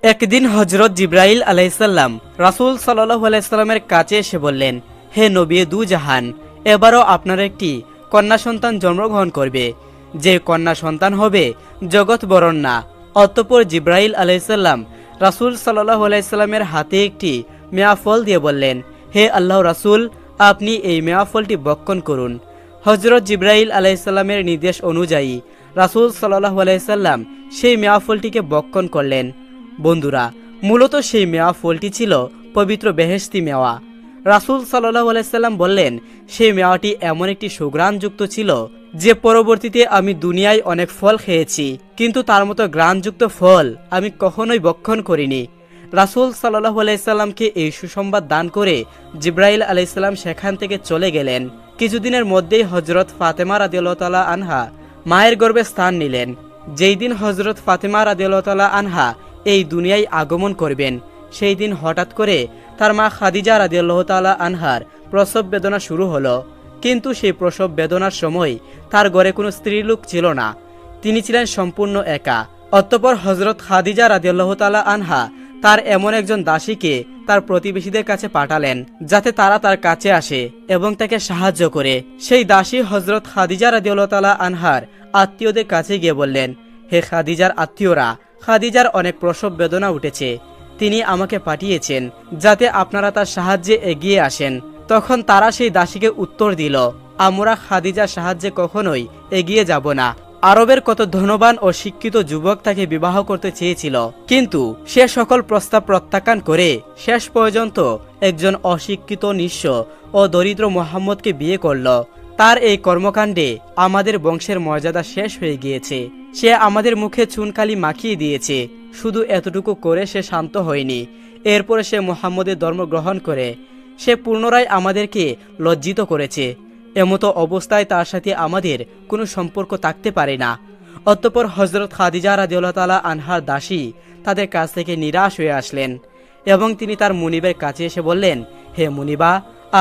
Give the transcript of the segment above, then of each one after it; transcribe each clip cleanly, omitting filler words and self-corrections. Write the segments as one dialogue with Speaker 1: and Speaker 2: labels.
Speaker 1: একদিন হজরত জিব্রাইল আলাইসাল্লাম রাসূল সাল্লাল্লাহু আলাইহি সাল্লামের কাছে এসে বললেন, হে নবী দু জাহান, এবারও আপনার একটি কন্যা সন্তান জন্মগ্রহণ করবে, যে কন্যা সন্তান হবে জগৎ বরণ্যা। অতঃপর জিব্রাইল আলাইসাল্লাম রাসূল সাল্লাল্লাহু আলাইহি সাল্লামের হাতে একটি মেয়া ফল দিয়ে বললেন, হে আল্লাহ রাসূল, আপনি এই মেয়া ফলটি ভক্ষণ করুন। হজরত জিব্রাইল আলাইসাল্লামের নির্দেশ অনুযায়ী রাসূল সাল্লাল্লাহু আলাইহি সাল্লাম সেই মেয়া ফলটিকে ভক্ষণ করলেন। বন্ধুরা, মূলত সেই মেওয়া ফলটি ছিল পবিত্র বেহেশতি মেওয়া। রাসূল সাল্লাল্লাহু আলাইহি সাল্লাম বললেন, সেই মেওয়াটি এমন একটি সুঘ্রাণযুক্ত ছিল যে পরবর্তীতে আমি দুনিয়ায় অনেক ফল খেয়েছি, কিন্তু তার মতো ঘ্রাণযুক্ত ফল আমি কখনোই ভক্ষণ করিনি। রাসূল সাল্লাল্লাহু আলাইহি সাল্লামকে এই সুসংবাদ দান করে জিব্রাইল আলাইহিস সালাম সেখান থেকে চলে গেলেন। কিছুদিনের মধ্যেই হযরত ফাতেমা রাদিয়াল্লাহু তাআলা আনহা মায়ের গর্ভে স্থান নিলেন। যেই দিন হযরত ফাতেমা রাদিয়াল্লাহু তাআলা আনহা এই দুনিয়ায় আগমন করবেন, সেই দিন হঠাৎ করে তার মা খাদিজা রাদিয়াল্লাহু তাআলা আনহার প্রসব বেদনা শুরু হলো। কিন্তু সেই প্রসব বেদনার সময় তার ঘরে কোনো স্ত্রীলোক ছিল না, তিনি ছিলেন সম্পূর্ণ একা। অতঃপর হযরত খাদিজা রাদিয়াল্লাহু তাআলা আনহা তার এমন একজন দাসীকে তার প্রতিবেশীদের কাছে পাঠালেন, যাতে তারা তার কাছে আসে এবং তাকে সাহায্য করে। সেই দাসী হযরত খাদিজা রাদিয়াল্লাহু তাআলা আনহার আত্মীয়দের কাছে গিয়ে বললেন, হে খাদিজার আত্মীয়রা, খাদিজার অনেক প্রসব বেদনা উঠেছে, তিনি আমাকে পাঠিয়েছেন যাতে আপনারা তার সাহায্যে এগিয়ে আসেন। তখন তারা সেই দাসীকে উত্তর দিল, আমরা খাদিজার সাহায্যে কখনোই এগিয়ে যাব না। আরবের কত ধনবান ও শিক্ষিত যুবক তাকে বিবাহ করতে চেয়েছিল, কিন্তু সে সকল প্রস্তাব প্রত্যাখ্যান করে শেষ পর্যন্ত একজন অশিক্ষিত, নিঃস্ব ও দরিদ্র মুহাম্মদকে বিয়ে করল। তার এই কর্মকাণ্ডে আমাদের বংশের মর্যাদা শেষ হয়ে গিয়েছে। সে আমাদের মুখে চুনকালি মাখিয়ে দিয়েছে। শুধু এতটুকু করে সে শান্ত হয়নি, এরপরে সে মুহাম্মদের ধর্ম গ্রহণ করে সে পুনরায় আমাদেরকে লজ্জিত করেছে। এমতো অবস্থায় তার সাথে আমাদের কোনো সম্পর্ক থাকতে পারে না। অতঃপর হযরত খাদিজা রাদিয়াল্লাহু তাআলা আনহার দাসী তাদের কাছ থেকে নিরাশ হয়ে আসলেন এবং তিনি তার মুনিবের কাছে এসে বললেন, হে মুনিবা,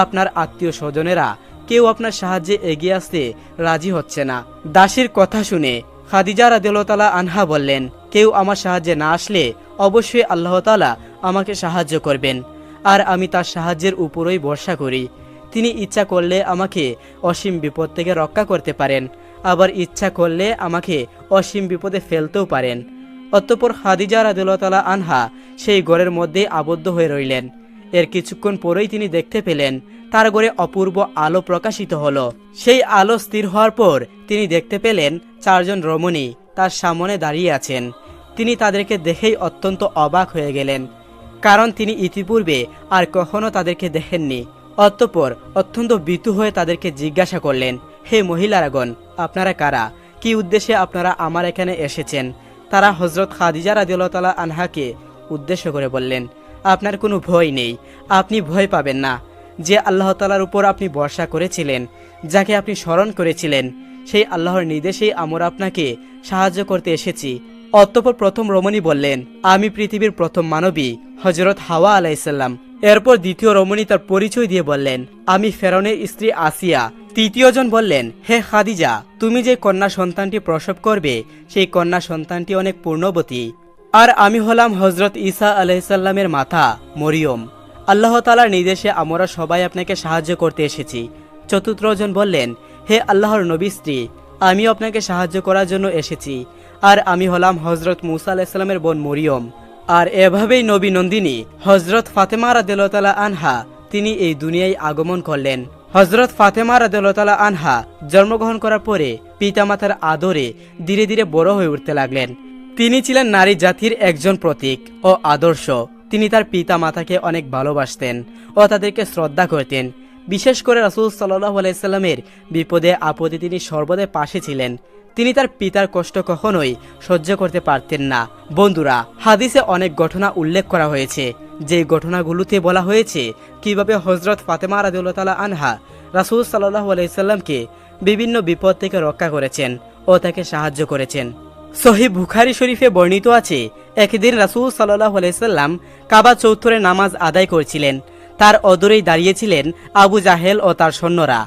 Speaker 1: আপনার আত্মীয় স্বজনেরা কেউ আপনার সাহায্যে এগিয়ে আসতে রাজি হচ্ছে না। দাসীর কথা শুনে খাদিজা রাদিয়াল্লাহু তাআলা আনহা বললেন, কেউ আমার সাহায্যে না আসলে অবশ্যই আল্লাহ তাআলা আমাকে সাহায্য করবেন, আর আমি তার সাহায্যের উপরই ভরসা করি। তিনি ইচ্ছা করলে আমাকে অসীম বিপদ থেকে রক্ষা করতে পারেন, আবার ইচ্ছা করলে আমাকে অসীম বিপদে ফেলতেও পারেন। অতঃপর খাদিজা রাদিয়াল্লাহু তাআলা আনহা সেই ঘরের মধ্যে আবদ্ধ হয়ে রইলেন। এর কিছুক্ষণ পরেই তিনি দেখতে পেলেন তার ঘরে অপূর্ব আলো প্রকাশিত হলো। সেই আলো স্থির হওয়ার পর তিনি দেখতে পেলেন চারজন রমণী তার সামনে দাঁড়িয়ে আছেন। তিনি তাদেরকে দেখেই অত্যন্ত অবাক হয়ে গেলেন, কারণ তিনি ইতিপূর্বে আর কখনো তাদেরকে দেখেননি। অতঃপর অত্যন্ত ভীতু হয়ে তাদেরকে জিজ্ঞাসা করলেন, হে মহিলারাগণ, আপনারা কারা? কি উদ্দেশ্যে আপনারা আমার এখানে এসেছেন? তারা হযরত খাদিজা রাদিয়াল্লাহু তাআলা আনহাকে উদ্দেশ্য করে বললেন, আপনার কোনো ভয় নেই, আপনি ভয় পাবেন না। যে আল্লাহ তাআলার উপর আপনি ভরসা করেছিলেন, যাকে আপনি স্মরণ করেছিলেন, সেই আল্লাহর নির্দেশেই আমরা আপনাকে সাহায্য করতে এসেছি। অতঃপর প্রথম রমণী বললেন, আমি পৃথিবীর প্রথম মানবী হযরত হাওয়া আলাইহিসসালাম। এরপর দ্বিতীয় রমণী তার পরিচয় দিয়ে বললেন, আমি ফেরাউনের স্ত্রী আসিয়া। তৃতীয়জন বললেন, হে খাদিজা, তুমি যে কন্যা সন্তানটি প্রসব করবে, সেই কন্যা সন্তানটি অনেক পূর্ণবতী। আর আমি হলাম হযরত ঈসা আলাইহিসসালামের মাতা মরিয়ম। আল্লাহ তাআলার নির্দেশে আমরা সবাই আপনাকে সাহায্য করতে এসেছি। চতুর্থজন বললেন, হে আল্লাহর নবী স্ত্রী, আমিও আপনাকে সাহায্য করার জন্য এসেছি। আর আমি হলাম হযরত মুসা আলাইহিস সালামের বোন মরিয়ম। আর এভাবেই নবী নন্দিনী হযরত ফাতেমা রাদিয়াল্লাহু তাআলা আনহা তিনি এই দুনিয়ায় আগমন করলেন। হযরত ফাতেমা রাদিয়াল্লাহু তাআলা আনহা জন্মগ্রহণ করার পরে পিতামাতার আদরে ধীরে ধীরে বড় হয়ে উঠতে লাগলেন। তিনি ছিলেন নারী জাতির একজন প্রতীক ও আদর্শ। তিনি তার পিতা মাতাকে অনেক ভালোবাসতেন ও তাদেরকে শ্রদ্ধা করতেন। বিশেষ করে রাসূল সাল্লাল্লাহু আলাইহি সাল্লামের বিপদে আপদে তিনি সর্বদা পাশে ছিলেন। তিনি তার পিতার কষ্ট কখনোই সহ্য করতে পারতেন না। বন্ধুরা, হাদিসে অনেক ঘটনা উল্লেখ করা হয়েছে, যে ঘটনাগুলোতে বলা হয়েছে কিভাবে হযরত ফাতেমা রাদিয়াল্লাহু তাআলা আনহা রাসূল সাল্লাল্লাহু আলাইহি সাল্লামকে বিভিন্ন বিপদ থেকে রক্ষা করেছেন ও তাকে সাহায্য করেছেন। সহিহ বুখারী শরীফে বর্ণিত আছে, একদিন রাসূল সাল্লাল্লাহু আলাইহি সাল্লাম কাবা চত্বরে নামাজ আদায় করছিলেন। তার অদূরেই দাঁড়িয়েছিলেন আবু জাহেল ও তার সৈন্যরা।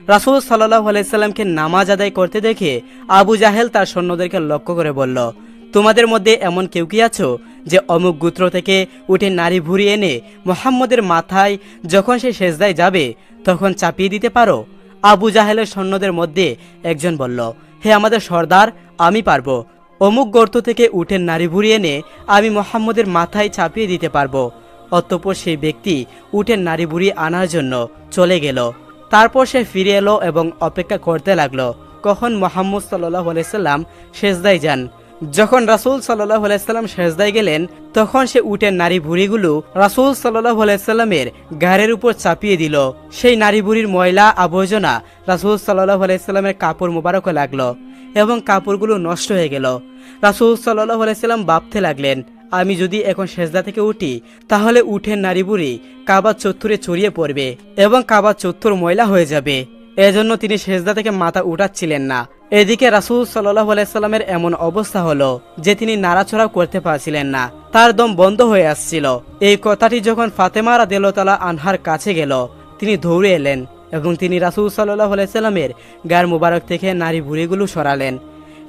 Speaker 1: রাসূল সাল্লাল্লাহু আলাইহি সাল্লামকে নামাজ আদায় করতে দেখে আবু জাহেল তার সৈন্যদেরকে লক্ষ্য করে বলল, তোমাদের মধ্যে এমন কেউ কি আছো যে অমুক গোত্র থেকে উঠে নারী ভুঁড়ি এনে মুহাম্মদের মাথায় যখন সে সেজদায় যাবে তখন চাপিয়ে দিতে পারো? আবু জাহেলের সৈন্যদের মধ্যে একজন বলল, হে আমাদের সর্দার, আমি পারবো। অমুক গর্ত থেকে উঠে নারী ভুঁড়ি এনে আমি মুহাম্মদের মাথায় চাপিয়ে দিতে পারবো। অতঃপর সেই ব্যক্তি উঠে নারী ভুঁড়ি আনার জন্য চলে গেল। তারপর সে ফিরে এলো এবং অপেক্ষা করতে লাগলো কখন মুহাম্মদ সাল্লাল্লাহু আলাইহি সাল্লাম সেজদায় যান। যখন রাসূল সাল্লাল্লাহু আলাইহি সাল্লাম সেজদায় গেলেন তখন সে উটের নারী ভুঁড়িগুলো রাসূল সাল্লাল্লাহু আলাইহি সাল্লামের ঘাড়ের উপর চাপিয়ে দিল। সেই নারী ভুঁড়ির ময়লা আবর্জনা রাসূল সাল্লাল্লাহু আলাইহি সাল্লামের কাপড় মোবারকে লাগলো এবং কাপড়গুলো নষ্ট হয়ে গেল। রাসূল সাল্লাল্লাহু আলাইহি সাল্লাম ভাবতে লাগলেন, আমি যদি এখন সেজদা থেকে উঠি তাহলে উঠের নারী ভুঁড়ি কাবা চত্বরে ছড়িয়ে পড়বে এবং কাবা চত্বর ময়লা হয়ে যাবে। এজন্য তিনি সেজদা থেকে মাথা উঠাচ্ছিলেন না। এদিকে রাসূল সাল্লাল্লাহু আলাইহি সাল্লামের এমন অবস্থা হলো যে তিনি নাড়াচড়া করতে পারছিলেন না, তার দম বন্ধ হয়ে আসছিল। এই কথাটি যখন ফাতেমা রাদিয়াল্লাহু তাআলা আনহার কাছে গেল তিনি দৌড়ে এলেন এবং তিনি রাসূল সাল্লাল্লাহু আলাইহি সাল্লামের গায়ের মোবারক থেকে নারী ভুঁড়িগুলো সরালেন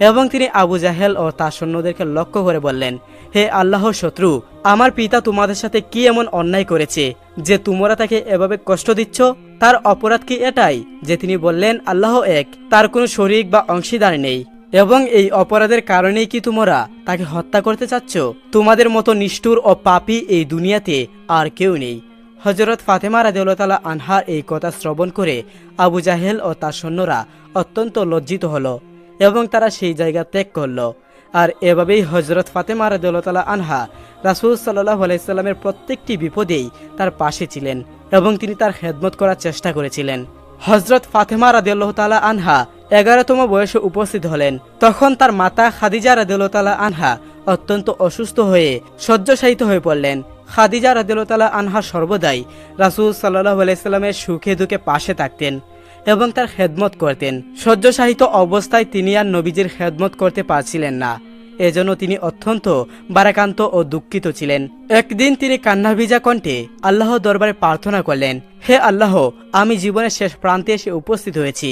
Speaker 1: এবং তিনি আবু জাহেল ও তার সৈন্যদেরকে লক্ষ্য করে বললেন, হে আল্লাহর শত্রু, আমার পিতা তোমাদের সাথে কি এমন অন্যায় করেছে যে তোমরা তাকে এভাবে কষ্ট দিচ্ছ? তার অপরাধ কি এটাই যে তিনি বললেন আল্লাহ এক, তার কোনো শরীক বা অংশীদার নেই, এবং এই অপরাধের কারণেই কি তোমরা তাকে হত্যা করতে চাচ্ছ? তোমাদের মতো নিষ্ঠুর ও পাপী এই দুনিয়াতে আর কেউ নেই। হযরত ফাতেমা রাদিয়াল্লাহু তাআলা আনহার এই কথা শ্রবণ করে আবু জাহেল ও তার সৈন্যরা অত্যন্ত লজ্জিত হলো এবং তারা সেই জায়গা ত্যাগ করল। আর এভাবেই হযরত ফাতেমা রাদিয়াল্লাহু তাআলা আনহা রাসূল সাল্লাল্লাহু আলাইহি সাল্লামের প্রত্যেকটি বিপদেই তার পাশে ছিলেন এবং তিনি তার খেদমত করার চেষ্টা করেছিলেন। হযরত ফাতেমা রাদিয়াল্লাহু তাআলা আনহা 11তম বয়সে উপস্থিত হলেন। তখন তার মাতা খাদিজা রাদিয়াল্লাহু তাআলা আনহা অত্যন্ত অসুস্থ হয়ে শয্যাশায়িত হয়ে পড়লেন। খাদিজা রাদিয়াল্লাহু তাআলা আনহা সর্বদাই রাসূল সাল্লাল্লাহু আলাইহি সাল্লামের সুখে দুঃখে পাশে থাকতেন এবং তার খেদমত করতেন। শয্যাশায়িত অবস্থায় তিনি আর নবীজির খেদমত করতে পারছিলেন না, এজন্য তিনি অত্যন্ত ভারাক্রান্ত ও দুঃখিত ছিলেন। একদিন তিনি কান্নাভিজা কণ্ঠে আল্লাহর দরবারে প্রার্থনা করলেন, হে আল্লাহ, আমি জীবনের শেষ প্রান্তে এসে উপস্থিত হয়েছি।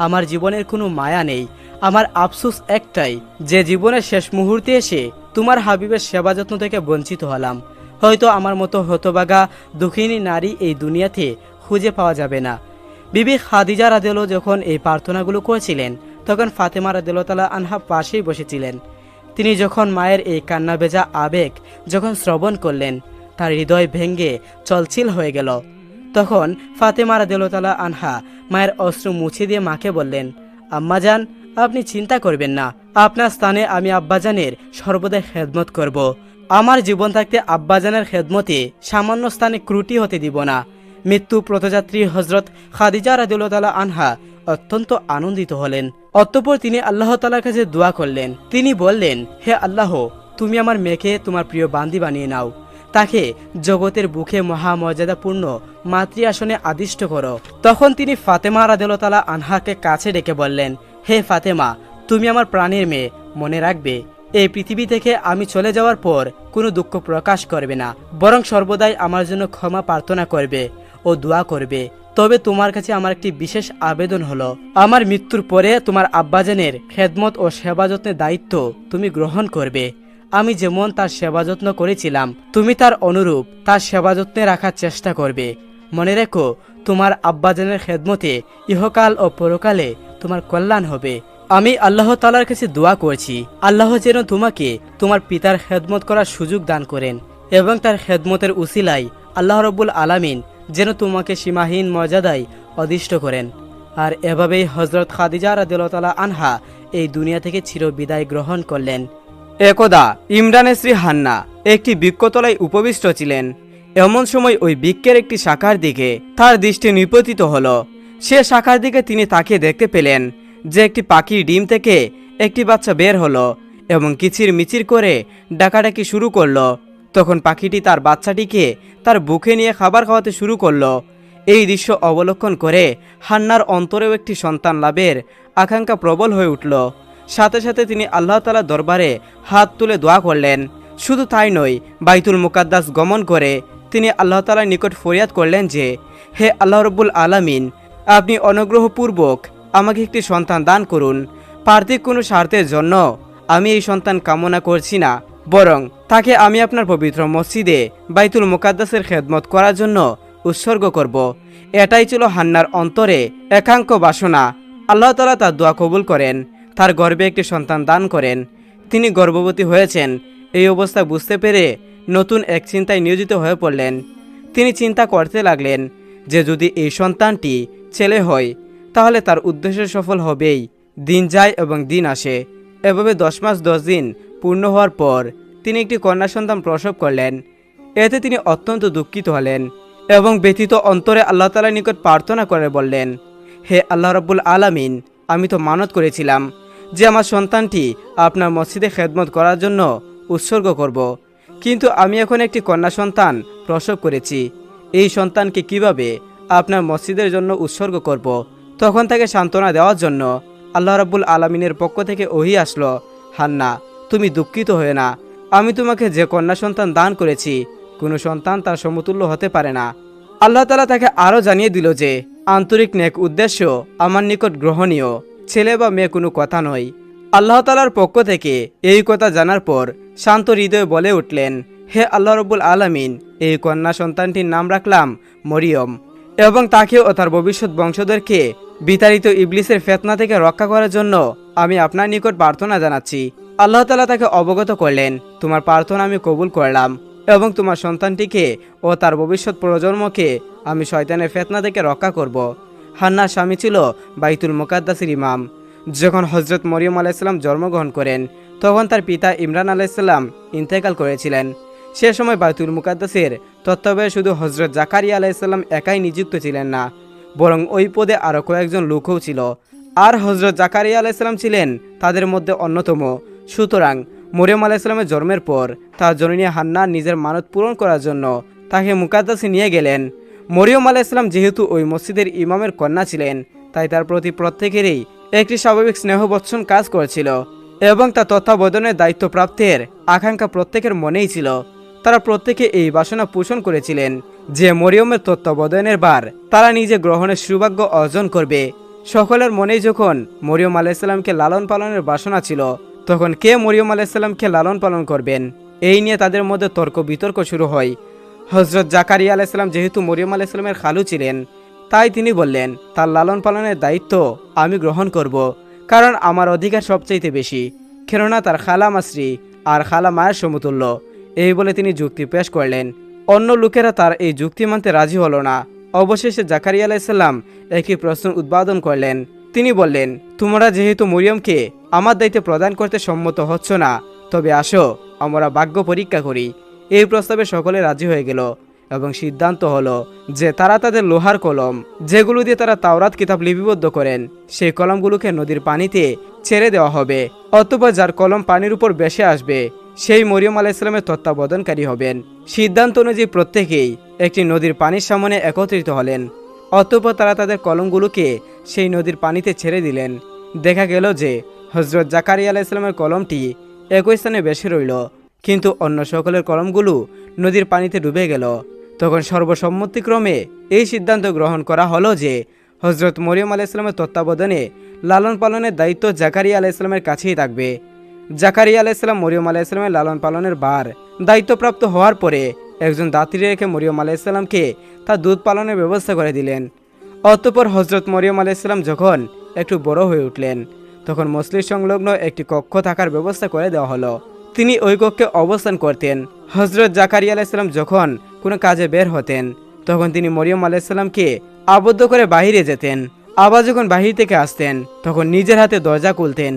Speaker 1: আমার জীবনের কোনো মায়া নেই। আমার আফসোস একটাই যে জীবনের শেষ মুহূর্তে এসে তোমার হাবিবের সেবা যত্ন থেকে বঞ্চিত হলাম। হয়তো আমার মতো হতভাগা দুঃখিনী নারী এই দুনিয়াতে খুঁজে পাওয়া যাবে না। বিবি খাদিজা রাদিয়াল্লাহু যখন এই প্রার্থনাগুলো করেছিলেন তখন ফাতেমা রাদিয়াল্লাহু তাআলা আনহা পাশেই বসেছিলেন। তিনি যখন মায়ের এই কান্না ভেজা আবেগ যখন শ্রবণ করলেন তার হৃদয় ভেঙ্গে চলছিল হয়ে গেল। তখন ফাতেমা রাদিয়াল্লাহু তাআলা আনহা মায়ের অশ্রু মুছে দিয়ে মাকে বললেন, আম্মাজান, আপনি চিন্তা করবেন না, আপনার স্থানে আমি আব্বাজানের সর্বদাই খেদমত করব। আমার জীবন থাকতে আব্বাজানের খেদমতে সামান্য স্থানে ত্রুটি হতে দিব না। মৃত্যু প্রতযাত্রী হযরত খাদিজা রাদিয়াল্লাহু তাআলা আনহা অত্যন্ত আনন্দিত হলেন। অতঃপর তিনি আল্লাহ তাআলার কাছে দোয়া করলেন। তিনি বললেন, হে আল্লাহ, তুমি আমার মেয়েকে তোমার প্রিয় বান্দি বানিয়ে নাও, তাকে জগতের বুকে মহামর্যাদাপূর্ণ মাতৃ আসনে আদিষ্ট করো। তখন তিনি ফাতেমা রাদিয়াল্লাহু তাআলা আনহাকে কাছে ডেকে বললেন, হে ফাতেমা, তুমি আমার প্রাণের মেয়ে, মনে রাখবে এই পৃথিবী থেকে আমি চলে যাওয়ার পর কোনো দুঃখ প্রকাশ করবে না, বরং সর্বদাই আমার জন্য ক্ষমা প্রার্থনা করবে ও দোয়া করবে। তবে তোমার কাছে আমার একটি বিশেষ আবেদন হলো, আমার মৃত্যুর পরে তোমার আব্বাজানের খেদমত ও সেবা যত্নের দায়িত্ব তুমি গ্রহণ করবে। আমি যেমন তার সেবা যত্ন করেছিলাম তুমি তার অনুরূপ তার সেবা যত্নে রাখার চেষ্টা করবে। মনে রেখো, তোমার আব্বাজানের খেদমতে ইহকাল ও পরকালে তোমার কল্যাণ হবে। আমি আল্লাহ তাআলার কাছে দোয়া করছি, আল্লাহ যেন তোমাকে তোমার পিতার খেদমত করার সুযোগ দান করেন এবং তার খেদমতের উসিলায় আল্লাহ রাব্বুল আলামিন যেন তোমাকে সীমাহীন মর্যাদায় অধিষ্ঠ করেন। আর এভাবেই হযরত খাদিজা রাদিয়াল্লাহু তাআলা আনহা এই দুনিয়া থেকে চিরবিদায় গ্রহণ করলেন। একদা ইমরানের স্ত্রী হান্না একটি বৃক্ষতলায় উপবিষ্ট ছিলেন। এমন সময় ওই বৃক্ষের একটি শাখার দিকে তার দৃষ্টি নিপতিত হলো। সে শাখার দিকে তিনি তাকিয়ে দেখতে পেলেন যে একটি পাখির ডিম থেকে একটি বাচ্চা বের হলো এবং কিচির মিচির করে ডাকাডাকি শুরু করলো। তখন পাখিটি তার বাচ্চাটিকে তার বুকে নিয়ে খাবার খাওয়াতে শুরু করলো। এই দৃশ্য অবলোকন করে হান্নার অন্তরেও একটি সন্তান লাভের আকাঙ্ক্ষা প্রবল হয়ে উঠল। সাথে সাথে তিনি আল্লাহ তাআলার দরবারে হাত তুলে দোয়া করলেন। শুধু তাই নয়, বাইতুল মুকাদ্দাস গমন করে তিনি আল্লাহ তাআলার নিকট ফরিয়াদ করলেন যে, হে আল্লাহ রাব্বুল আলামিন, আপনি অনুগ্রহপূর্বক আমাকে একটি সন্তান দান করুন। পার্থিব কোনো স্বার্থের জন্য আমি এই সন্তান কামনা করছি না, বরং তাকে আমি আপনার পবিত্র মসজিদে বাইতুল মুকাদ্দাসের খেদমত করার জন্য উৎসর্গ করব। এটাই ছিল হান্নার অন্তরে একাঙ্ক বাসনা। আল্লাহ তাআলা তার দোয়া কবুল করেন, তার গর্ভে একটি সন্তান দান করেন। তিনি গর্ভবতী হয়েছেন এই অবস্থা বুঝতে পেরে নতুন এক চিন্তায় নিয়োজিত হয়ে পড়লেন। তিনি চিন্তা করতে লাগলেন যে যদি এই সন্তানটি ছেলে হয় তাহলে তার উদ্দেশ্য সফল হবেই। দিন যায় এবং দিন আসে। এভাবে 10 মাস 10 দিন পূর্ণ হওয়ার পর তিনি একটি কন্যা সন্তান প্রসব করলেন। এতে তিনি অত্যন্ত দুঃখিত হলেন এবং ব্যথিত অন্তরে আল্লাহ তাআলার নিকট প্রার্থনা করে বললেন, হে আল্লাহ রাব্বুল আলামিন, আমি তো মানত করেছিলাম যে আমার সন্তানটি আপনার মসজিদে খেদমত করার জন্য উৎসর্গ করব, কিন্তু আমি এখন একটি কন্যা সন্তান প্রসব করেছি। এই সন্তানকে কিভাবে আপনার মসজিদের জন্য উৎসর্গ করব? তখন তাকে সান্ত্বনা দেওয়ার জন্য আল্লাহ রাব্বুল আলামিনের পক্ষ থেকে ওহী আসলো, হান্না, তুমি দুঃখিত হয়ে না। আমি তোমাকে যে কন্যা সন্তান দান করেছি কোনো সন্তান তার সমতুল্য হতে পারে না। আল্লাহ তাআলা তাকে আরও জানিয়ে দিল যে আন্তরিক নেক উদ্দেশ্য আমার নিকট গ্রহণীয়, ছেলে বা মেয়ে কোনো কথা নয়। আল্লাহ তাআলার পক্ষ থেকে এই কথা জানার পর শান্ত হৃদয়ে বলে উঠলেন, হে আল্লাহ রাব্বুল আলামিন, এই কন্যা সন্তানটির নাম রাখলাম মরিয়ম এবং তাকে ও তার ভবিষ্যৎ বংশধরকে বিতাড়িত ইবলিসের ফিতনা থেকে রক্ষা করার জন্য আমি আপনার নিকট প্রার্থনা জানাচ্ছি। আল্লাহ তাআলা তাকে অবগত করলেন, তোমার প্রার্থনা আমি কবুল করলাম এবং তোমার সন্তানটিকে ও তার ভবিষ্যৎ প্রজন্মকে আমি শয়তানের ফিতনা থেকে রক্ষা করব। হান্নার স্বামী ছিল বাইতুল মুকাদ্দাসের ইমাম। যখন হযরত মরিয়ম আলাইহিস সালাম জন্মগ্রহণ করেন তখন তার পিতা ইমরান আলাইহিস সালাম ইন্তেকাল করেছিলেন। সে সময় বাইতুল মুকাদ্দাসের তত্ত্বাবধানে শুধু হযরত জাকারিয়া আলাইহিস সালাম একাই নিযুক্ত ছিলেন না, বরং ওই পদে আরও কয়েকজন লোকও ছিল, আর হযরত জাকারিয়া আলাইহিস সালাম ছিলেন তাদের মধ্যে অন্যতম। সুতরাং মরিয়ম আলাইহিস সালামের জন্মের পর তার জননী হান্না নিজের মানত পূরণ করার জন্য তাকে মুকাদ্দাসে নিয়ে গেলেন। মরিয়ম আলাইহিস সালাম যেহেতু ওই মসজিদের ইমামের কন্যা ছিলেন, তাই তার প্রতি প্রত্যেকেরই একটি স্বাভাবিক স্নেহবৎসন কাজ করেছিল এবং তার তত্ত্বাবধানের দায়িত্বপ্রাপ্তের আকাঙ্ক্ষা প্রত্যেকের মনেই ছিল। তারা প্রত্যেকে এই বাসনা পোষণ করেছিলেন যে মরিয়মের তত্ত্বাবধানের বার তারা নিজে গ্রহণের সৌভাগ্য অর্জন করবে। সকলের মনেই যখন মরিয়ম আলাইহিস সালামকে লালন পালনের বাসনা ছিল, তখন কে মরিয়ম আলাইহিস সালামকে লালন পালন করবেন এই নিয়ে তাদের মধ্যে তর্ক বিতর্ক শুরু হয়। হযরত জাকারিয়া আলাইহিস সালাম যেহেতু মরিয়ম আলাইহিস সালামের খালু ছিলেন, তাই তিনি বললেন, তার লালন পালনের দায়িত্ব আমি গ্রহণ করব, কারণ আমার অধিকার সবচাইতে বেশি, কেননা তার খালা মাসরি আর খালা মায়ের সমতুল্য। এই বলে তিনি যুক্তি পেশ করলেন। অন্য লোকেরা তার এই যুক্তি মানতে রাজি হলো না। অবশেষে জাকারিয়া আলাইহিস সালাম একই প্রশ্ন উদ্বোধন করলেন। তিনি বললেন, তোমরা যেহেতু মরিয়মকে আমার দায়িত্বে প্রদান করতে সম্মত হচ্ছ না, তবে আসো আমরা ভাগ্য পরীক্ষা করি। এই প্রস্তাবে সকলে রাজি হয়ে গেল এবং সিদ্ধান্ত হলো যে তারা তাদের লোহার কলম, যেগুলো দিয়ে তারা তাওরাত কিতাব লিপিবদ্ধ করেন, সেই কলমগুলোকে নদীর পানিতে ছেড়ে দেওয়া হবে। অতঃপর যার কলম পানির উপর ভেসে আসবে সেই মরিয়ম আলাইহিস সালামের তত্ত্বাবধানকারী হবেন। সিদ্ধান্ত অনুযায়ী প্রত্যেকেই একটি নদীর পানির সামনে একত্রিত হলেন। অতঃপর তারা তাদের কলমগুলোকে সেই নদীর পানিতে ছেড়ে দিলেন। দেখা গেল যে হযরত জাকারিয়া আলাইহিস সালামের কলমটি একই স্থানে ভেসে রইল, কিন্তু অন্য সকলের কলমগুলো নদীর পানিতে ডুবে গেল। তখন সর্বসম্মতিক্রমে এই সিদ্ধান্ত গ্রহণ করা হলো যে হযরত মরিয়ম আলাইহিস সালামের তত্ত্বাবধানে লালন পালনের দায়িত্ব জাকারিয়া আলাইহিস সালামের কাছেই থাকবে। জাকারিয়া আলাইহিস সালাম মরিয়ম আলাইহিস সালামের লালন পালনের বার দায়িত্বপ্রাপ্ত হওয়ার পরে একজন দাত্রী রেখে মরিয়ম আলাইহিস সালামকে তার দুধ পালনের ব্যবস্থা করে দিলেন। অতঃপর হযরত মরিয়ম আলাইহিস সালাম যখন একটু বড় হয়ে উঠলেন, তখন মসজিদ সংলগ্ন একটি কক্ষ থাকার ব্যবস্থা করে দেওয়া হলো। তিনি ওই কক্ষে অবস্থান করতেন। হযরত জাকারিয়া আলাইহিস সালাম যখন কোনো কাজে বের হতেন, তখন তিনি মরিয়ম আলাইহিস সালামকে আবদ্ধ করে বাহিরে যেতেন। আবার যখন বাহির থেকে আসতেন, তখন নিজের হাতে দরজা খুলতেন।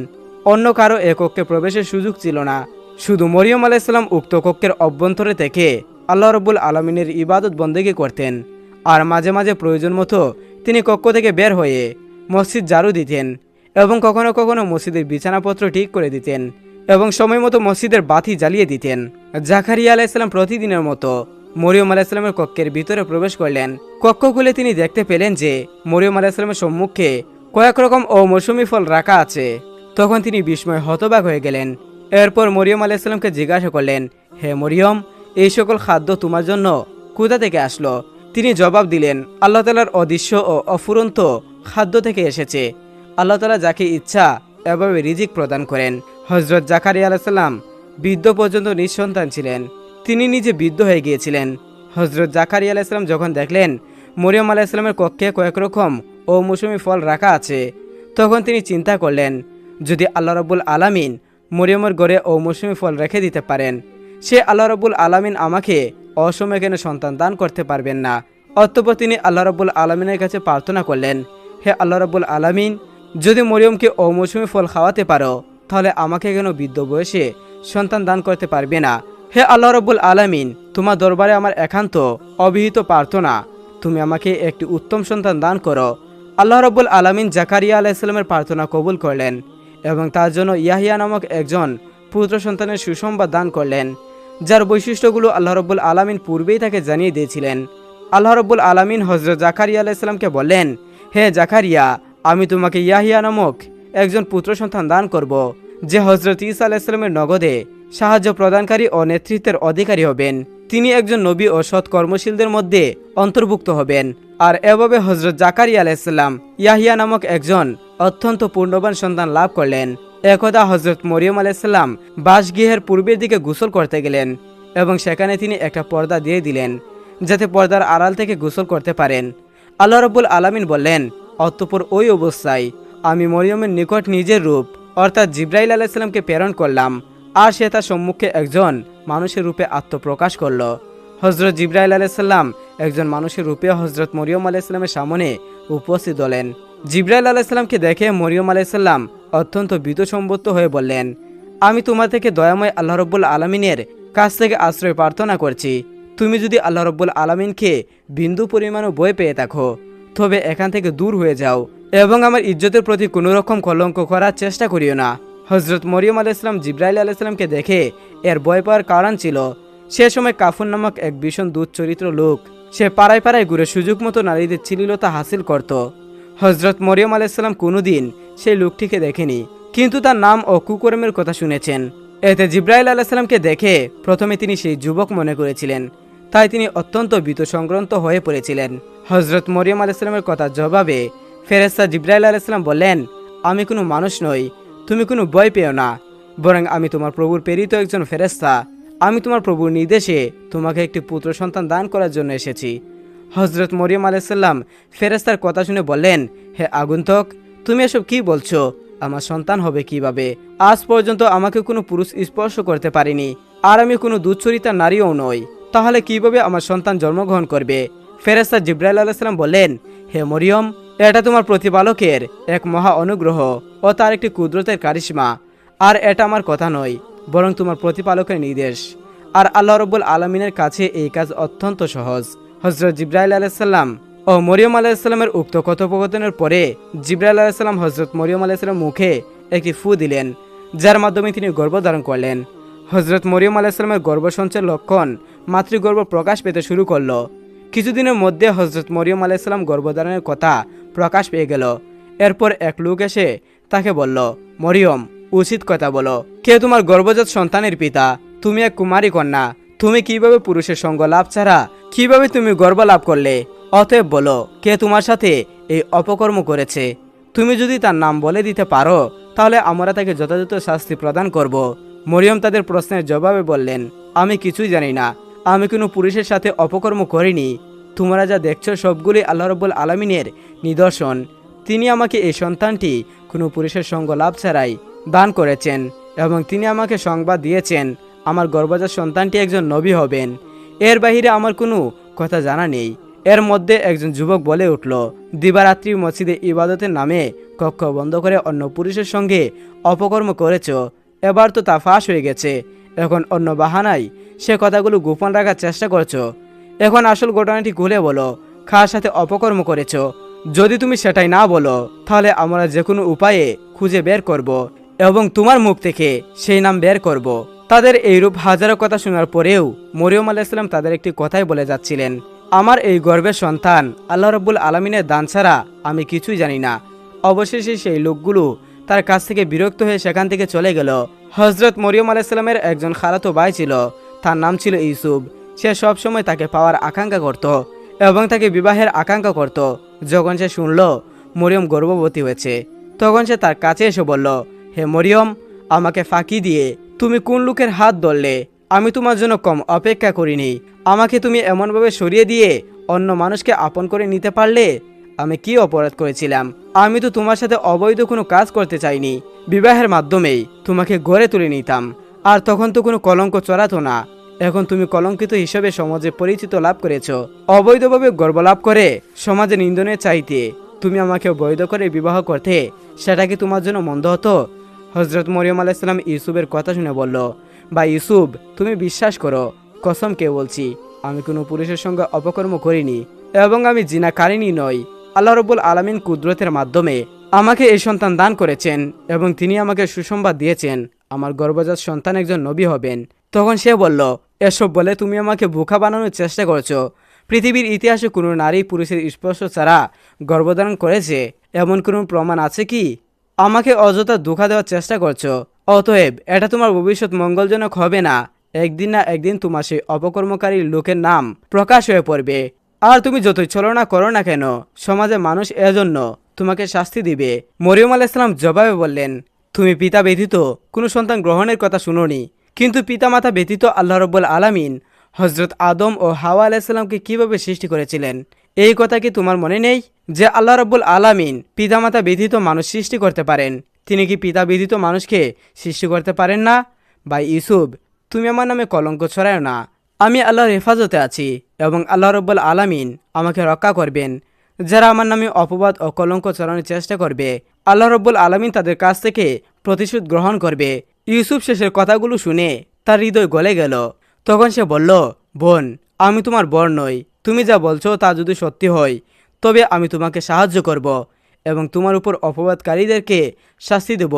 Speaker 1: অন্য কারো এ কক্ষে প্রবেশের সুযোগ ছিল না। শুধু মরিয়ম আলাইহিস সালাম উক্ত কক্ষের অভ্যন্তরে থেকে আল্লাহ রাব্বুল আলামিনের ইবাদত বন্দেগী করতেন, আর মাঝে মাঝে প্রয়োজন মতো তিনি কক্ষ থেকে বের হয়ে মসজিদ ঝাড়ু দিতেন এবং কখনো কখনো মসজিদের বিছানাপত্র ঠিক করে দিতেন এবং সময় মতো মসজিদের বাতি জ্বালিয়ে দিতেন। জাকারিয়া আলাইহিস সালাম প্রতিদিনের মতো মরিয়ম আলাইহিস সালামের কক্ষের ভিতরে প্রবেশ করলেন। কক্ষ খুলে তিনি দেখতে পেলেন যে মরিয়ম আলাইহিস সালামের সম্মুখে কয়েক রকম মৌসুমী ফল রাখা আছে। তখন তিনি বিস্ময়ে হতবাক হয়ে গেলেন। এরপর মরিয়ম আলাইহিস সালামকে জিজ্ঞাসা করলেন, হে মরিয়ম, এই সকল খাদ্য তোমার জন্য কোথা থেকে আসলো? তিনি জবাব দিলেন, আল্লাহ তাআলার অদৃশ্য ও অফুরন্ত খাদ্য থেকে এসেছে। আল্লাহ তাআলা যাকে ইচ্ছা এভাবে রিজিক প্রদান করেন।
Speaker 2: হজরত জাকারিয়া আলাইসাল্লাম বৃদ্ধ পর্যন্ত নিঃসন্তান ছিলেন। তিনি নিজে বৃদ্ধ হয়ে গিয়েছিলেন। হজরত জাকারিয়া আলাইসাল্লাম যখন দেখলেন মরিয়ম আলাইসাল্লামের কক্ষে কয়েক রকম ও মৌসুমি ফল রাখা আছে, তখন তিনি চিন্তা করলেন, যদি আল্লাহ রাব্বুল আলামিন মরিয়মের ঘরে ও মৌসুমি ফল রেখে দিতে পারেন, সে আল্লাহ রাব্বুল আলামিন আমাকে অসময়ে কেন সন্তান দান করতে পারবেন না। অতঃপর তিনি আল্লাহ রাব্বুল আলামিনের কাছে প্রার্থনা করলেন, হে আল্লাহ রাব্বুল আলামিন, যদি মরিয়মকে অমৌসুমি ফল খাওয়াতে পারো, তাহলে আমাকে কেন বৃদ্ধ বয়সে সন্তান দান করতে পারবে না। হে আল্লাহ রাব্বুল আলামিন, তোমার দরবারে আমার একান্ত অবিহিত প্রার্থনা, তুমি আমাকে একটি উত্তম সন্তান দান করো। আল্লাহ রাব্বুল আলামিন জাকারিয়া আলাইহিসসালামের প্রার্থনা কবুল করলেন এবং তার জন্য ইয়াহিয়া নামক একজন পুত্র সন্তানের সুসংবাদ দান করলেন, যার বৈশিষ্ট্যগুলো আল্লাহ রাব্বুল আলামিন পূর্বেই তাকে জানিয়ে দিয়েছিলেন। আল্লাহ রাব্বুল আলামিন হযরত জাকারিয়া আলাইহিসসালামকে বললেন, হে জাকারিয়া, আমি তোমাকে ইয়াহিয়া নামক একজন পুত্র সন্তান দান করব, যে হযরত ঈসা আলাইহিসসালামের নগদে সাহায্য প্রদানকারী ও নেতৃত্বের অধিকারী হবেন। তিনি একজন নবী ও সৎ কর্মশীলদের মধ্যে অন্তর্ভুক্ত হবেন। আর এভাবে হযরত জাকারিয়া আলাইহিসসালাম ইয়াহিয়া নামক একজন অত্যন্ত পূর্ণবান সন্তান লাভ করলেন। একদা হযরত মরিয়ম আলাইহিসসালাম বাসগৃহের পূর্বের দিকে গোসল করতে গেলেন এবং সেখানে তিনি একটা পর্দা দিয়ে দিলেন, যাতে পর্দার আড়াল থেকে গোসল করতে পারেন। আল্লাহ রাব্বুল আলামিন বললেন, অতঃপর ওই অবস্থায় আমি মরিয়মের নিকট নিজের রূপ অর্থাৎ জিবরাইল আলাইহিসসালামকে প্রেরণ করলাম, আর সে তার সম্মুখে একজন মানুষের রূপে আত্মপ্রকাশ করল। হযরত জিবরাইল আলাইহিসসালাম একজন মানুষের রূপে হযরত মরিয়ম আলাইহিসসালামের সামনে উপস্থিত হলেন। জিবরাইল আলাইহিসসালামকে দেখে মরিয়ম আলাইহিসসালাম অত্যন্ত ভীতসম্ভূত হয়ে বললেন, আমি তোমার থেকে দয়াময় আল্লাহ রাব্বুল আলামিনের কাছ থেকে আশ্রয় প্রার্থনা করছি। তুমি যদি আল্লাহ রাব্বুল আলামিনকে বিন্দু পরিমাণও ভয় পেয়ে থাকো, তবে এখান থেকে দূর হয়ে যাও এবং আমার ইজ্জতের প্রতি কোনো রকম কলঙ্ক করার চেষ্টা করিও না। হযরত মরিয়ম আলাইহিসসালাম জিবরাইল আলাইহিসসালামকে দেখে এর ভয় পাওয়ার কারণ ছিল, সে সময় কাফুর নামক এক ভীষণ দুধ চরিত্র লোক সে পাড়ায় পাড়ায় ঘুরে সুযোগ মতো নারীদের শ্লীলতা হাসিল করত। হযরত মরিয়ম আলাইহিসসালাম কোনোদিন সেই লোকটিকে দেখেনি, কিন্তু তার নাম ও কুকর্মের কথা শুনেছেন। এতে জিবরাইল আলাইহিসসালামকে দেখে প্রথমে তিনি সেই যুবক মনে করেছিলেন, তাই তিনি অত্যন্ত ভীত সংক্রান্ত হয়ে পড়েছিলেন। হযরত মরিয়ম আলাইহিসসালামের কথার জবাবে ফেরেশতা জিবরাইল আলাইহিসসালাম বললেন, আমি কোনো মানুষ নই, তুমি কোনো ভয় পেও না, বরং আমি তোমার প্রভুর প্রেরিত একজন ফেরেশতা। আমি তোমার প্রভুর নির্দেশে তোমাকে একটি পুত্র সন্তান দান করার জন্য এসেছি। হযরত মরিয়ম আলাইহিসসালাম ফেরেশতার কথা শুনে বললেন, হে আগন্তুক, তুমি এসব কি বলছো? আমার সন্তান হবে কিভাবে? আজ পর্যন্ত আমাকে কোনো পুরুষ স্পর্শ করতে পারেনি, আর আমি কোনো দুধচরিতা নারীও নই, তাহলে কিভাবে আমার সন্তান জন্মগ্রহণ করবে? ফেরেশতা জিবরাইল আলাইহিসসালাম বললেন, হে মরিয়ম, এটা তোমার প্রতিপালকের এক মহা অনুগ্রহ ও তার একটি কুদরতের কারিশমা, আর এটা আমার কথা নয়, বরং তোমার প্রতিপালকের নির্দেশ। আর আল্লাহ রাব্বুল আলামিনের কাছে এই কাজ অত্যন্ত সহজ। হযরত জিবরাইল আলাইহিসসালাম ও মরিয়ম আলাইহিসসালামের উক্ত কথোপকথনের পরে জিবরাইল আলাইহিসসালাম হযরত মরিয়ম আলাইহিসসালামের মুখে একটি ফু দিলেন, যার মাধ্যমে তিনি গর্ভধারণ করলেন। হযরত মরিয়ম আলাইহিসসালামের গর্ভসঞ্চয়ের লক্ষণ মাতৃগর্ভ প্রকাশ পেতে শুরু করলো। কিছুদিনের মধ্যে হযরত মরিয়ম আলাইহিসসালাম গর্ভধারণের কথা প্রকাশ পেয়ে গেল। এরপর এক লোক এসে তাকে বলল, মরিয়ম, উচিত কথা বলো, কে তোমার গর্ভজাত সন্তানের পিতা? তুমি এক কুমারী কন্যা, তুমি কিভাবে পুরুষের সঙ্গ লাভ ছাড়া কিভাবে তুমি গর্ভ লাভ করলে? অতএব বলো, কে তোমার সাথে এই অপকর্ম করেছে? তুমি যদি তার নাম বলে দিতে পারো, তাহলে আমরা তাকে যথাযথ শাস্তি প্রদান করব। মরিয়ম তাদের প্রশ্নের জবাবে বললেন, আমি কিছুই জানি না, আমি কোনো পুরুষের সাথে অপকর্ম করিনি। তোমরা যা দেখছো সবগুলি আল্লাহ রাব্বুল আলামিনের নিদর্শন। তিনি আমাকে এই সন্তানটি কোনো পুরুষের সঙ্গ লাভ ছাড়াই দান করেছেন এবং তিনি আমাকে সংবাদ দিয়েছেন আমার গর্ভজাত সন্তানটি একজন নবী হবেন। এর বাহিরে আমার কোনো কথা জানা নেই। এর মধ্যে একজন যুবক বলে উঠল, দিবারাত্রি মসজিদে ইবাদতের নামে কক্ষ বন্ধ করে অন্য পুরুষের সঙ্গে অপকর্ম করেছ, এবার তো তা ফাঁস হয়ে গেছে। এখন অন্য বাহানায় সে কথাগুলো গোপন রাখার চেষ্টা করছো। এখন আসল ঘটনাটি খুলে বলো, কার সাথে অপকর্ম করেছ? যদি তুমি সেটাই না বলো, তাহলে আমরা যে কোনো উপায়ে খুঁজে বের করব এবং তোমার মুখ থেকে সেই নাম বের করব। তাদের এইরূপ হাজারো কথা শোনার পরেও মরিয়ম আলাইহিসসালাম তাদের একটি কথাই বলে যাচ্ছিলেন, আমার এই গর্ভের সন্তান আল্লাহ রাব্বুল আলামিনের দান ছাড়া আমি কিছুই জানি না। অবশেষে সেই লোকগুলো তার কাছ থেকে বিরক্ত হয়ে সেখান থেকে চলে গেল। হযরত মরিয়ম আলাইহিসসালামের একজন খালাতো ভাই ছিল, তার নাম ছিল ইউসুফ। সে সবসময় তাকে পাওয়ার আকাঙ্ক্ষা করত এবং তাকে বিবাহের আকাঙ্ক্ষা করত। যখন সে শুনল মরিয়ম গর্ভবতী হয়েছে, তখন সে তার কাছে এসে বলল, হে মরিয়ম, আমাকে ফাঁকি দিয়ে তুমি কোন লোকের হাত ধরলে? আমি তোমার জন্য কম অপেক্ষা করিনি। আমাকে তুমি এমনভাবে সরিয়ে দিয়ে অন্য মানুষকে আপন করে নিতে পারলে? আমি কি অপরাধ করেছিলাম? আমি তো তোমার সাথে অবৈধ কোনো কাজ করতে চাইনি। বিবাহের মাধ্যমেই তোমাকে গড়ে তুলে নিতাম, আর তখন তো কোনো কলঙ্ক চড়াতো না। এখন তুমি কলঙ্কিত হিসেবে সমাজে পরিচিত লাভ করেছ। অবৈধভাবে গর্বলাভ করে সমাজে নিন্দনের চাইতে তুমি আমাকে বৈধ করে বিবাহ করতে, সেটা কি তোমার জন্য মন্দ হতো? হজরত মরিয়ম আলাইসাল্লাম ইউসুফের কথা শুনে বলল, বা ইউসুফ, তুমি বিশ্বাস করো, কসম কে বলছি, আমি কোনো পুরুষের সঙ্গে অপকর্ম করিনি এবং আমি জিনাকারিনী নই। আল্লাহ রব্বুল আলামিন কুদরতের মাধ্যমে আমাকে এই সন্তান দান করেছেন এবং তিনি আমাকে সুসংবাদ দিয়েছেন আমার গর্ভজাত সন্তান একজন নবী হবেন। তখন সে বলল, এসব বলে তুমি আমাকে বোকা বানানোর চেষ্টা করছো। পৃথিবীর ইতিহাসে কোনো নারী পুরুষের স্পর্শ ছাড়া গর্ভধারণ করেছে এমন কোনো প্রমাণ আছে কি? আমাকে অযথা ধোঁকা দেওয়ার চেষ্টা করছো। অতএব এটা তোমার ভবিষ্যৎ মঙ্গলজনক হবে না। একদিন না একদিন তোমার সেই অপকর্মকারী লোকের নাম প্রকাশ হয়ে পড়বে। আর তুমি যতই ছলনা করো না কেন, সমাজে মানুষ এজন্য তোমাকে শাস্তি দিবে। মরিয়ম আলাইহিস সালাম জবাবে বললেন, তুমি পিতা ব্যতীত কোনো সন্তান গ্রহণের কথা শুনোনি, কিন্তু পিতামাতা ব্যতীত আল্লাহ রব্বুল আলামিন হজরত আদম ও হাওয়া আলাইহিসসালামকে কিভাবে সৃষ্টি করেছিলেন এই কথা কি তোমার মনে নেই? যে আল্লাহ রব্বুল আলামিন পিতামাতা ব্যতীত মানুষ সৃষ্টি করতে পারেন, তিনি কি পিতা ব্যতীত মানুষকে সৃষ্টি করতে পারেন না? ভাই ইউসুফ, তুমি আমার নামে কলঙ্ক ছড়ায় না। আমি আল্লাহর হেফাজতে আছি এবং আল্লাহ রব্বুল আলামিন আমাকে রক্ষা করবেন। যারা আমার নামে অপবাদ ও কলঙ্ক ছড়ানোর চেষ্টা করবে, আল্লাহ রব্বুল আলামিন তাদের কাছ থেকে প্রতিশোধ গ্রহণ করবে। ইউসুফ শেষের কথাগুলো শুনে তার হৃদয় গলে গেল। তখন সে বলল, বোন, আমি তোমার বর নই। তুমি যা বলছো তা যদি সত্যি হয়, তবে আমি তোমাকে সাহায্য করব এবং তোমার উপর অপবাদকারীদেরকে শাস্তি দেব।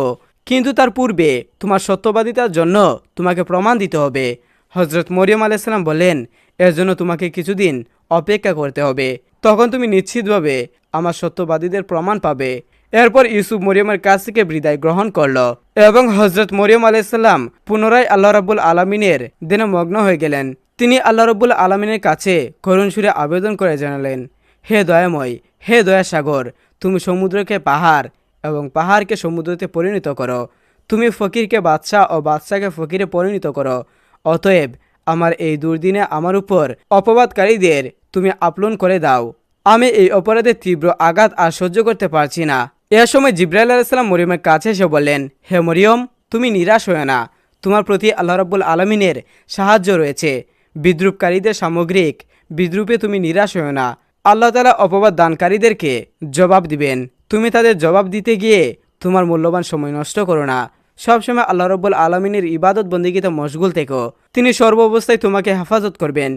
Speaker 2: কিন্তু তার পূর্বে তোমার সত্যবাদিতার জন্য তোমাকে প্রমাণ দিতে হবে। হজরত মরিয়ম আলাইহিস সালাম বললেন, এর জন্য তোমাকে কিছুদিন অপেক্ষা করতে হবে। তখন তুমি নিশ্চিতভাবে আমার সত্যবাদীদের প্রমাণ পাবে। এরপর ইউসুফ মরিয়মের কাছ থেকে বিদায় গ্রহণ করল এবং হজরত মরিয়ম আলাইহিস সালাম পুনরায় আল্লাহ রাব্বুল আলামিনের দিনে মগ্ন হয়ে গেলেন। তিনি আল্লাহ রাব্বুল আলামিনের কাছে করুণ সুরে আবেদন করে জানালেন, হে দয়াময়, হে দয়াসাগর, তুমি সমুদ্রকে পাহাড় এবং পাহাড়কে সমুদ্রতে পরিণত করো। তুমি ফকিরকে বাদশাহ ও বাদশাকে ফকিরে পরিণত করো। অতএব আমার এই দুর্দিনে আমার উপর অপবাদকারীদের তুমি আপলন করে দাও। আমি এই অপরাধের তীব্র আঘাত আর সহ্য করতে পারছি না। এ সময় জিবরাইল আলাইহিস সালাম মরিয়মের কাছে এসে বললেন, হে মরিয়ম, তুমি নিরাশ হয়ে না। তোমার প্রতি আল্লাহ রাব্বুল আলামিনের সাহায্য রয়েছে। বিদ্রুপকারীদের সামগ্রিক বিদ্রুপে তুমি নিরাশ হয়ে না। আল্লাহ তাআলা অপবাদ দানকারীদেরকে জবাব দিবেন। তুমি তাদের জবাব দিতে গিয়ে তোমার মূল্যবান সময় নষ্ট করো না। সবসময় আল্লাহ রাব্বুল আলামিনের ইবাদত বন্দেগীতে মশগুল থেকো। তিনি সর্ব অবস্থায় তোমাকে হেফাজত করবেন।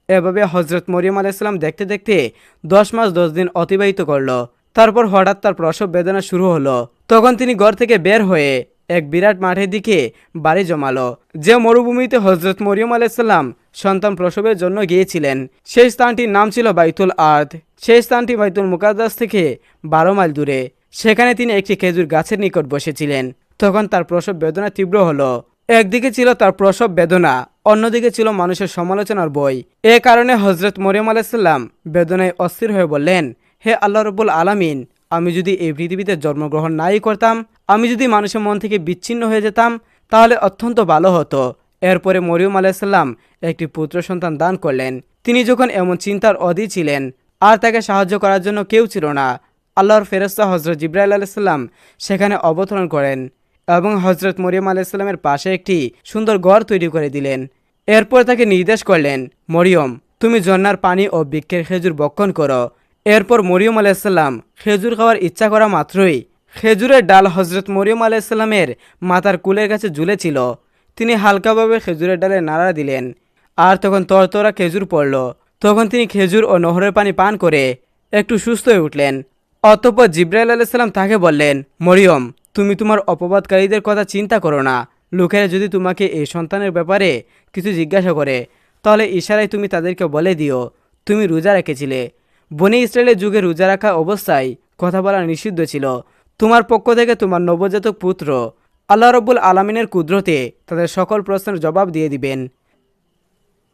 Speaker 2: এভাবে হজরত মরিয়ম আলাইহিস সালাম দেখতে দেখতে 10 মাস 10 দিন অতিবাহিত করল। তারপর হঠাৎ তার প্রসব বেদনা শুরু হলো। তখন তিনি ঘর থেকে বের হয়ে এক বিরাট মাঠের দিকে বাড়ি জমালো। যে মরুভূমিতে হজরত মরিয়ম আলাইহিস সালাম সন্তান প্রসবের জন্য গিয়েছিলেন, সেই স্থানটির নাম ছিল বাইতুল আর্দ। সেই স্থানটি বাইতুল মুকাদ্দাস থেকে 12 মাইল দূরে। সেখানে তিনি একটি খেজুর গাছের নিকট বসেছিলেন। তখন তার প্রসব বেদনা তীব্র হলো। একদিকে ছিল তার প্রসব বেদনা, অন্যদিকে ছিল মানুষের সমালোচনার বই। এ কারণে হজরত মরিয়ম আলাইহিস সালাম বেদনায় অস্থির হয়ে বললেন, হে আল্লাহ রাব্বুল আলামিন, আমি যদি এই পৃথিবীতে জন্মগ্রহণ নাই করতাম, আমি যদি মানুষের মন থেকে বিচ্ছিন্ন হয়ে যেতাম, তাহলে অত্যন্ত ভালো হতো। এরপরে মরিয়ম আলাইহিস সালাম একটি পুত্র সন্তান দান করলেন। তিনি যখন এমন চিন্তার অধীর ছিলেন আর তাকে সাহায্য করার জন্য কেউ ছিল না, আল্লাহর ফেরেশতা হজরত জিবরাইল আলাইহিস সালাম সেখানে অবতরণ করেন এবং হজরত মরিয়ম আলাইহিস সালামের পাশে একটি সুন্দর ঘর তৈরি করে দিলেন। এরপর তাকে নির্দেশ করলেন, মরিয়ম, তুমি ঝর্ণার পানি ও বৃক্ষের খেজুর ভক্ষণ করো। এরপর মরিয়ম আলাইহিস সালাম খেজুর খাওয়ার ইচ্ছা করা মাত্রই খেজুরের ডাল হজরত মরিয়ম আলাইহিস সালামের মাথার কুলের কাছে ঝুলেছিল। তিনি হালকাভাবে খেজুরের ডালে নাড়া দিলেন আর তখন তরতরা খেজুর পড়ল। তখন তিনি খেজুর ও নহরের পানি পান করে একটু সুস্থ হয়ে উঠলেন। অতঃপর জিবরাইল আলাইহিস সালাম তাকে বললেন, মরিয়ম, তুমি তোমার অপবাদকারীদের কথা চিন্তা করো না। লোকেরা যদি তোমাকে এই সন্তানের ব্যাপারে কিছু জিজ্ঞাসা করে, তাহলে ইশারায় তুমি তাদেরকে বলে দিও তুমি রোজা রেখেছিলে। বনি ইসরায়েলের যুগে রোজা রাখা অবস্থায় কথা বলা নিষিদ্ধ ছিল। তোমার পক্ষ থেকে তোমার নবজাতক পুত্র আল্লাহ রাব্বুল আলামিনের কুদরতে তাদের সকল প্রশ্নের জবাব দিয়ে দিবেন।